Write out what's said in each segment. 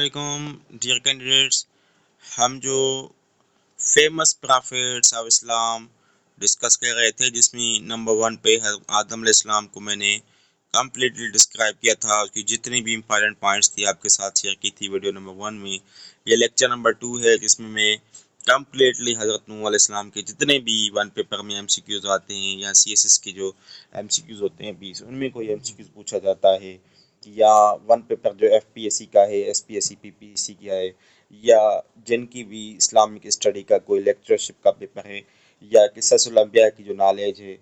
वालेकुम dear candidates. हम जो famous prophets of Islam discuss कर रहे थे, जिसमें नंबर 1 पे आदम अलैहिस्सलाम को मैंने कम्प्लीटली डिस्क्राइब किया था, उसकी जितनी भी इंपॉर्टेंट पॉइंट्स थी आपके साथ शेयर की थी वीडियो नंबर 1 में। ये लेक्चर नंबर 2 है, जिसमें मैं कम्प्लीटली हज़रत नूह अलैहिस्सलाम के जितने भी 1 पेपर में MCQs आते हैं या CSS के जो MCQs होते हैं 20, उनमें कोई MCQs पूछा जाता है, या 1 पेपर जो FPSC का है, SPSC PPSC का है, या जिनकी भी इस्लामिक स्टडी का कोई लेक्चरशिप का पेपर है, या क़िस्सुल अंबिया की जो नॉलेज है,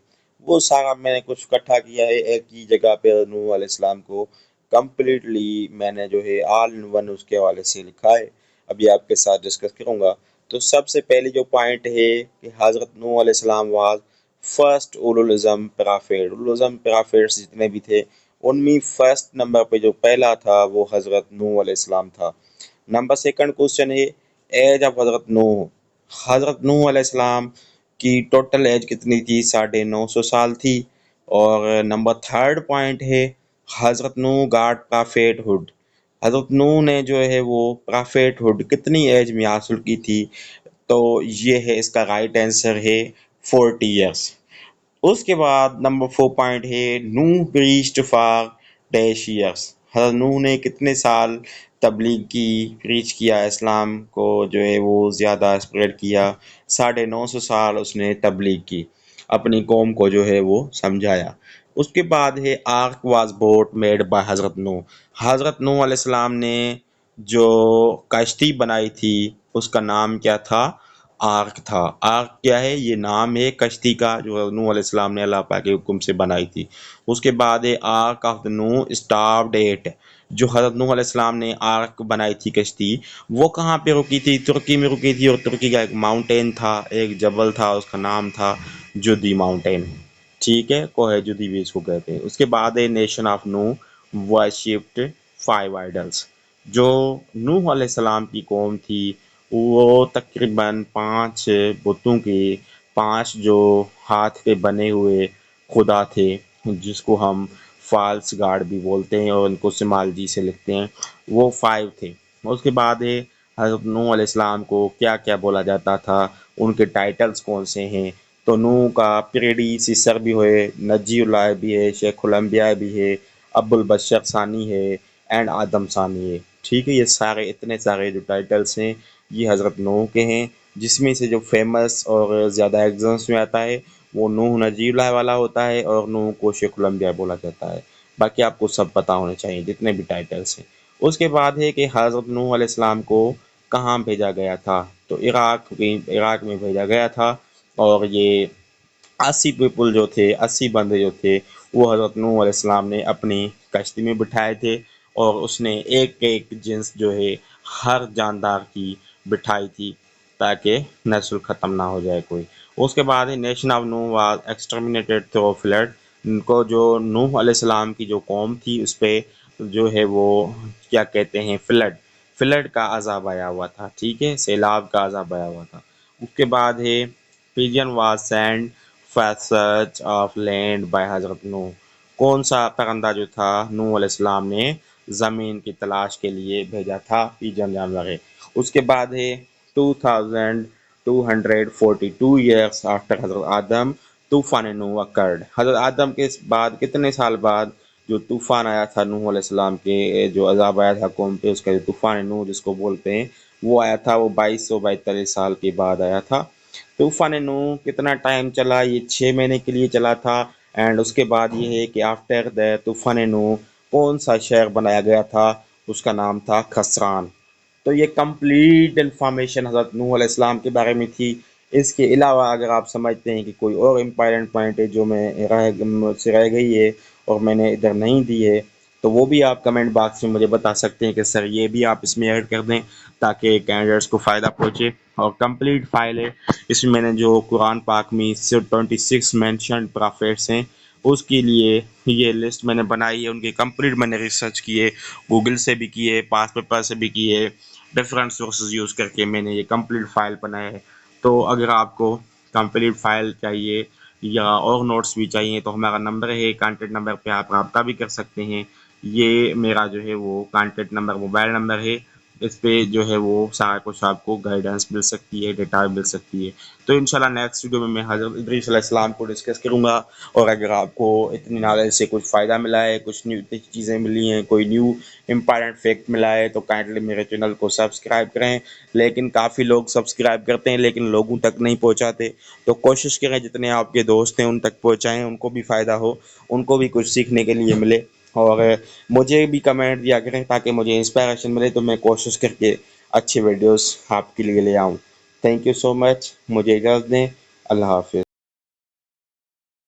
वो सारा मैंने कुछ इकट्ठा किया है एक ही जगह पे। नूह अलैहिस्सलाम को कम्प्लीटली मैंने जो है ऑल इन वन उसके हवाले से लिखा है, अभी आपके साथ डिस्कस करूँगा। तो सबसे पहले जो पॉइंट है कि हज़रत नूह अलैहिस्सलाम वाज फर्स्ट उलुल अज़म प्रॉफिट। उलुल अज़म प्रॉफिट्स जितने भी थे, उनमें फर्स्ट नंबर पे जो पहला था वो हज़रत नूह अलैहिस्सलाम था। नंबर सेकंड क्वेश्चन है एज ऑफ हज़रत नूह। हज़रत नूह अलैहिस्सलाम की टोटल एज कितनी थी? 950 साल थी। और नंबर थर्ड पॉइंट है हज़रत नूह गॉट प्रॉफिटहुड। हज़रत नूह ने जो है वो प्रॉफिटहुड कितनी एज में हासिल की थी? तो ये है इसका राइट आंसर है 40 ईयर्स। उसके बाद नंबर 4 पॉइंट है नूह प्रीच्ड फॉर डैश ईयर्स। हज़रत नूह ने कितने साल तबलीग की, प्रीच किया, इस्लाम को जो है वो ज़्यादा स्प्रेड किया? 950 साल उसने तबलीग की, अपनी कौम को जो है वो समझाया। उसके बाद है arc was boat made by हज़रत नूह। हज़रत नूह अलैहिस्सलाम ने जो कश्ती बनाई थी उसका नाम क्या था? आर्क था। आर्क क्या है? ये नाम है कश्ती का जो नूह अलैहिस्सलाम ने अल्लाह पाक के हुक्म से बनाई थी। उसके बाद है ark of the Nuh stopped at. जो हज़रत नूह अलैहिस्सलाम ने आर्क बनाई थी कश्ती, वो कहाँ पे रुकी थी? तुर्की में रुकी थी। और तुर्की का एक माउंटेन था, एक जबल था, उसका नाम था जुदी माउंटेन। ठीक है, कोहे जुदी भी इसको कहते हैं। उसके बाद है nation of Nuh worshipped 5 idols. जो नूह अलैहिस्सलाम की कौम थी वो तकरीबन 5 बुतों के 5 जो हाथ के बने हुए खुदा थे, जिसको हम फाल्स गार्ड भी बोलते हैं और उनको सिमालजी से लिखते हैं, वो 5 थे। उसके बाद है हज़रत नूह अलैहिस्सलाम को क्या क्या बोला जाता था, उनके टाइटल्स कौन से हैं? तो नूह का प्रेडिसीसर भी है, नजीउल्लाह भी है, शेखुल अंबिया भी है, अबुल बशर सानी है, एंड आदम सानी है। ठीक है, ये सारे इतने सारे जो टाइटल्स हैं ये हज़रत नूह के हैं, जिसमें से जो फेमस और ज़्यादा एग्जाम्स में आता है वो नूह नजीउल्लाह वाला होता है, और नूह को शेखुल अंबिया बोला जाता है। बाकी आपको सब पता होने चाहिए जितने भी टाइटल्स हैं। उसके बाद है कि हज़रत नूह अलैहिस्सलाम को कहाँ भेजा गया था? तो इराक में भेजा गया था। और ये 80 पीपल जो थे, 80 बंदे जो थे, वो हज़रत नूह अलैहिस्सलाम ने अपनी कश्ती में बिठाए थे। और उसने एक एक जिन्स जो है हर जानदार की बिठाई थी, ताकि नस्ल ख़त्म ना हो जाए कोई। उसके बाद ही nation of Nuh was exterminated through flood. उनको जो नूह अलैहिस्सलाम की जो कौम थी उस पे जो है वो क्या कहते हैं, फ्लड का अज़ाब आया हुआ था। ठीक है, सैलाब का अज़ाब आया हुआ था। उसके बाद है pigeon was send for search of land by हज़रत नूह। कौन सा परिंदा जो था नूह अलैहिस्सलाम ने ज़मीन की तलाश के लिए भेजा था? पिजन जानवर है। उसके बाद है 2242 ईयर्स आफ्टर हज़रत आदम तूफ़ान नूह अकर्ड। हज़रत आदम के बाद कितने साल बाद जो तूफ़ान आया था नूह अलैहिस्सलाम के, जो अज़ाब आया था कौम पे, उसका जो तूफ़ान नूह जिसको बोलते हैं, वो आया था, वो 2242 साल के बाद आया था। तूफ़ान नूह कितना टाइम चला? ये 6 महीने के लिए चला था। एंड उसके बाद ये है कि आफ्टर द तूफ़ान नूह कौन सा शहर बनाया गया था? उसका नाम था खसरान। तो ये कंप्लीट इन्फॉर्मेशन हज़रत नूह अलैहिस्सलाम के बारे में थी। इसके अलावा अगर आप समझते हैं कि कोई और इम्पॉर्टेंट पॉइंट है जो मुझसे रह गई है और मैंने इधर नहीं दी है, तो वो भी आप कमेंट बॉक्स में मुझे बता सकते हैं कि सर ये भी आप इसमें ऐड कर दें, ताकि कैंडिडेट्स को फ़ायदा पहुँचे। और कंप्लीट फाइल है, इसमें मैंने जो कुरान पाक में 26 मेंशन प्रॉफिट्स हैं उसके लिए ये लिस्ट मैंने बनाई है। उनकी कंप्लीट मैंने रिसर्च किए, गूगल से भी किए, पास पेपर से भी किए, डिफरेंट सोर्सेज यूज़ करके मैंने ये कंप्लीट फाइल बनाया है। तो अगर आपको कंप्लीट फाइल चाहिए या और नोट्स भी चाहिए तो हमारा नंबर है, कॉन्टेक्ट नंबर पे आप रब्ता भी कर सकते हैं। ये मेरा जो है वो कॉन्टेक्ट नंबर मोबाइल नंबर है, اس پہ جو ہے وہ سارا کچھ آپ کو گائیڈنس مل سکتی ہے، ڈیٹا مل سکتی ہے. تو انشاءاللہ نیکسٹ ویڈیو میں حضرت ادریس علیہ السلام کو ڈسکس کروں گا. اور اگر آپ کو اتنی نالج سے کچھ فائدہ ملا ہے، کچھ نیو چیزیں ملی ہیں، کوئی نیو امپارٹنٹ فیکٹ ملا ہے، تو کائنڈلی میرے چینل کو سبسکرائب کریں. لیکن کافی لوگ سبسکرائب کرتے ہیں لیکن لوگوں تک نہیں پہنچاتے. تو کوشش کریں جتنے آپ کے دوست ہیں ان تک پہنچائیں، ان کو بھی فائدہ ہو، ان کو بھی کچھ سیکھنے کے لیے ملے. اور مجھے بھی کمنٹ دیا کریں تاکہ مجھے انسپائریشن ملے، تو میں کوشش کر کے اچھی ویڈیوز آپ کے لیے لے آؤں. تھینک یو سو مچ. مجھے اجازت دیں. اللہ حافظ.